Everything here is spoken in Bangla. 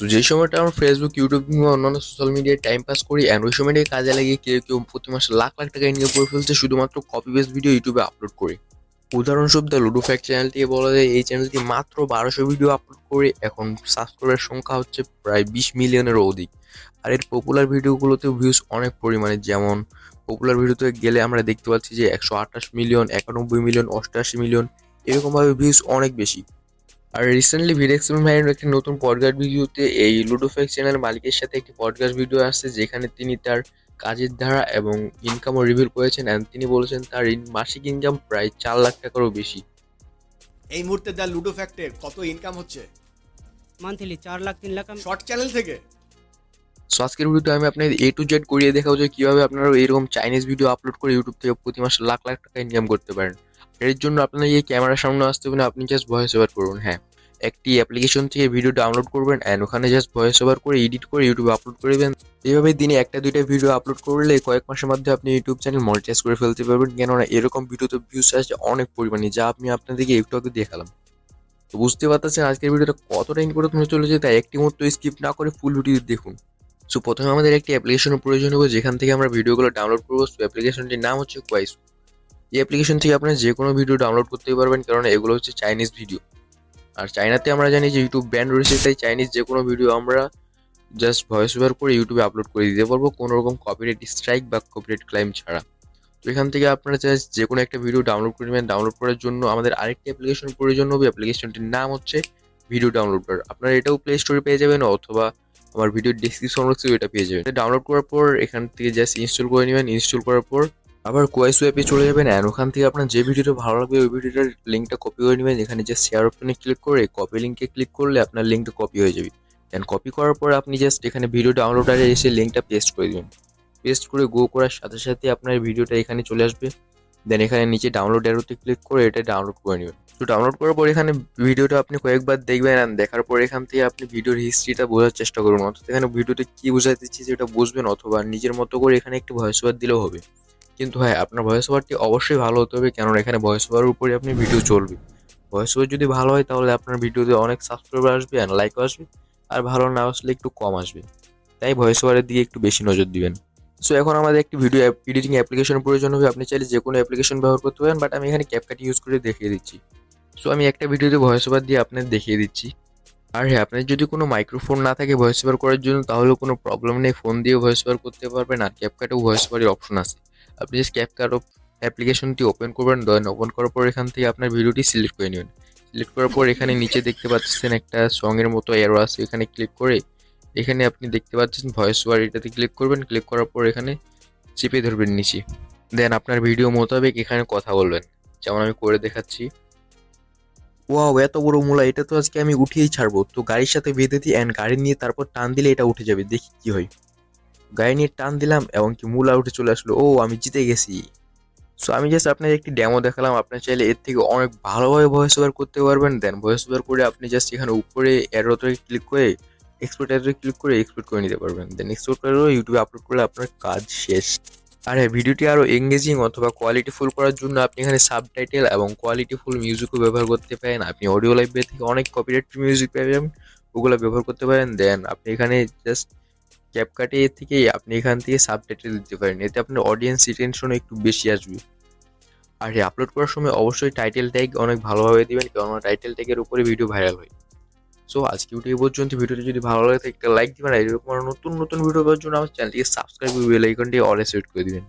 সো যে সময়টা আমরা ফেসবুক, ইউটিউব কিংবা অন্যান্য সোশ্যাল মিডিয়ায় টাইম পাস করি অ্যান্ড ওই সময়টাকে কাজে লাগিয়ে কেউ প্রতি মাসে লাখ লাখ টাকা ইনকাম করে ফেলছে শুধুমাত্র কপি পেস্ট ভিডিও ইউটিউবে আপলোড করে। উদাহরণস্বরূপ দ্য লুডো ফ্যাক্ট চ্যানেলটিকে বলা যায় এই চ্যানেলটি মাত্র 1200 ভিডিও আপলোড করে এখন সাবস্ক্রাইবার সংখ্যা হচ্ছে প্রায় 20 মিলিয়নেরও অধিক। আর এর পপুলার ভিডিওগুলোতেও ভিউজ অনেক পরিমাণে, যেমন পপুলার ভিডিওতে গেলে আমরা দেখতে পাচ্ছি যে 128 মিলিয়ন, 91 মিলিয়ন, 88 মিলিয়ন, এরকমভাবে ভিউজ অনেক বেশি। আর রিসেন্টলি ভিডেক্সিমেন্ট ভাইয়ের একটি নতুন পডকাস্ট ভিডিওতে এই লুডোফেক্স চ্যানেল মালিকের সাথে একটি পডকাস্ট ভিডিও আসছে যেখানে তিনি তার কাজের ধারা এবং ইনকামও রিভিল করেছেন অ্যান্ড তিনি বলেছেন তার মাসিক ইনকাম প্রায় 4 লাখ টাকারও বেশি। এই মুহূর্তে দ্য লুডো ফ্যাক্টে কত ইনকাম হচ্ছে monthly 4 lakh 3 lakh short channel থেকে? সো আজকের ভিডিওতে আমি আপনাদের এ টু জেড করিয়ে দেখাবো যে কিভাবে আপনারা এরকম চাইনিজ ভিডিও আপলোড করে ইউটিউব থেকে প্রতি মাসে লাখ লাখ টাকা ইনকাম করতে পারেন। এর জন্য আপনার এই ক্যামেরার সামনে আসতে হবে না, আপনি জাস্ট ভয়েস ওভার করুন। হ্যাঁ, একটি অ্যাপ্লিকেশন থেকে ভিডিও ডাউনলোড করবেন অ্যান্ড ওখানে জাস্ট ভয়েস ওভার করে এডিট করে ইউটিউবে আপলোড করে দেবেন। এইভাবে দিনে একটা দুইটা ভিডিও আপলোড করলে কয়েক মাসের মধ্যে আপনি ইউটিউব চ্যানেল মনিটাইজ করে ফেলতে পারবেন, কেননা এরকম ভিডিওতে ভিউজ আসছে অনেক পরিমাণে, যা আমি আপনাদেরকে একটু আগে দেখালাম। তো বুঝতে পারতেছেন আজকের ভিডিওটা কতটা ইম্পর্টেন্ট হতে চলেছে, তাই একটি মতো স্কিপ না করে ফুল ভিডিও দেখুন। সো প্রথমে আমাদের একটি অ্যাপ্লিকেশনের প্রয়োজন হবে যেখান থেকে আমরা ভিডিওগুলো ডাউনলোড করবো। সো অ্যাপ্লিকেশনটির নাম হচ্ছে কাইসে। এই অ্যাপ্লিকেশন থেকে আপনারা যে কোনো ভিডিও ডাউনলোড করতে পারবেন, কারণ এগুলো হচ্ছে চাইনিজ ভিডিও। আর চাইনাতে আমরা জানি যে ইউটিউব ব্যান রয়েছে, তাই চাইনিজ যে কোনো ভিডিও আমরা জাস্ট ভয়েস ওভার করে ইউটিউবে আপলোড করে দিতে পারবো কোনো রকম কপিরাইট স্ট্রাইক বা কপিরাইট ক্লাইম ছাড়া। তো এখান থেকে আপনারা জাস্ট যে কোনো একটা ভিডিও ডাউনলোড করে নেবেন। ডাউনলোড করার জন্য আমাদের আরেকটি অ্যাপ্লিকেশন প্রয়োজন হবে, অ্যাপ্লিকেশনটির নাম হচ্ছে ভিডিও ডাউনলোডার। আপনারা এটাও প্লে স্টোরে পেয়ে যাবেন অথবা আমার ভিডিও ডিসক্রিপশন বক্সে এটা পেয়ে যাবেন। ডাউনলোড করার পর এখান থেকে জাস্ট ইনস্টল করে নেবেন। ইনস্টল করার পর আবার কোয়াইস অ্যাপে চলে যাবেন অ্যান্ড ওখান থেকে আপনার যে ভিডিওটা ভালো লাগবে ওই ভিডিওটার লিঙ্কটা কপি করে নেবেন। এখানে জাস্ট শেয়ার অপশনে ক্লিক করে কপি লিঙ্কে ক্লিক করলে আপনার লিঙ্কটা কপি হয়ে যাবে। দেন কপি করার পর আপনি জাস্ট এখানে ভিডিও ডাউনলোডারে এসে লিঙ্কটা পেস্ট করে দেবেন। পেস্ট করে গো করার সাথে সাথে আপনার ভিডিওটা এখানে চলে আসবে। দেন এখানে নিচে ডাউনলোড অ্যারোতে ক্লিক করে এটা ডাউনলোড করে নেবেন। তো ডাউনলোড করার পর এখানে ভিডিওটা আপনি কয়েকবার দেখবেন আর দেখার পর এখান থেকে আপনি ভিডিওর হিস্ট্রিটা বোঝার চেষ্টা করুন, অর্থাৎ এখানে ভিডিওতে কি বোঝাতে চাইছি সেটা বুঝবেন, অথবা নিজের মতো করে এখানে একটু ভয়েস ওভার দিলেও হবে। কিন্তু হ্যাঁ, আপনার ভয়েস ওভারটি অবশ্যই ভালো হতে হবে, কেননা এখানে ভয়েস ওভারের উপরে আপনি ভিডিও চলবে। ভয়েস ওভার যদি ভালো হয় তাহলে আপনার ভিডিওতে অনেক সাবস্ক্রাইবার আসবে অ্যান্ড লাইকও আসবে, আর ভালো না আসলে একটু কম আসবে। তাই ভয়েস ওভারের দিকে একটু বেশি নজর দিবেন। সো এখন আমাদের একটি ভিডিও এডিটিং অ্যাপ্লিকেশনের প্রয়োজন হবে। আপনি চাইলে যে কোনো অ্যাপ্লিকেশন ব্যবহার করতে পারেন, বাট আমি এখানে ক্যাপকাট ইউজ করে দেখিয়ে দিচ্ছি। সো আমি একটা ভিডিওতে ভয়েস ওভার দিয়ে আপনাদের দেখিয়ে দিচ্ছি। আর হ্যাঁ, আপনার যদি কোনো মাইক্রোফোন না থাকে ভয়েস ওভার করার জন্য তাহলে কোনো প্রবলেম নেই, ফোন দিয়েও ভয়েস ওভার করতে পারবেন। আর ক্যাপকাটেও ভয়েস ওভারের অপশন আছে। আপনি জাস্ট ক্যাপকাট অ্যাপ্লিকেশনটি ওপেন করবেন, দেন ওপেন করার পর এখান থেকে আপনার ভিডিওটি সিলেক্ট করে নেবেন। সিলেক্ট করার পর এখানে নিচে দেখতে পাচ্ছেন একটা সঙের মতো অ্যারো আছে, এখানে ক্লিক করে এখানে আপনি দেখতে পাচ্ছেন ভয়েস ওভার, এটাতে ক্লিক করবেন। ক্লিক করার পর এখানে চেপে ধরবেন নিচে। দেন আপনার ভিডিও মোতাবেক এখানে কথা বলবেন, যেমন আমি করে দেখাচ্ছি। ওয়াও, এত বড় মূলা! এটা তো আজকে আমি উঠিয়েই ছাড়বো। তো গাড়ির সাথে বেঁধে দিই অ্যান্ড গাড়ি নিয়ে তারপর টান দিলে এটা উঠে যাবে, দেখি কি হয়। গাড়ি নিয়ে টান দিলাম এবং কি মূলা উঠে চলে আসলো। ও, আমি জিতে গেছি। সো আমি জাস্ট আপনাকে একটি ডেমো দেখালাম। আপনার চাইলে এর থেকে অনেক ভালোভাবে ভয়েস ওভার করতে পারবেন। দেন ভয়েস ওভার করে আপনি জাস্ট এখানে উপরে অ্যারোতে ক্লিক করে এক্সপোর্ট অ্যারোতে ক্লিক করে এক্সপোর্ট করে নিতে পারবেন। দেন এক্সপোর্ট করে ইউটিউবে আপলোড করলে আপনার কাজ শেষ। আর হ্যাঁ, ভিডিওটি আরও এঙ্গেজিং অথবা কোয়ালিটিফুল করার জন্য আপনি এখানে সাবটাইটেল এবং কোয়ালিটিফুল মিউজিকও ব্যবহার করতে পারেন। আপনি অডিও লাইব্রেরি থেকে অনেক কপিরাইট মিউজিক পেয়ে যাবেন, ওগুলো ব্যবহার করতে পারেন। দেন আপনি এখানে জাস্ট ক্যাপকাটে থেকে আপনি এখান থেকে সাবটাইটেল দিতে পারেন, এতে আপনার অডিয়েন্স রিটেনশনও একটু বেশি আসবে। আর হ্যাঁ, আপলোড করার সময় অবশ্যই টাইটেল ট্যাগ অনেক ভালোভাবে দিবেন, কেননা টাইটেল ট্যাগের উপরে ভিডিও ভাইরাল হয়। সো আজকে ভিডিও পর্যন্ত। ভিডিওটি যদি ভালো লাগে থাকে একটা লাইক দিবেন, আর এরকম নতুন নতুন ভিডিও পাওয়ার জন্য আমার চ্যানেলটিকে সাবস্ক্রাইব করে বেল আইকনটি অলে সেট করে দিবেন।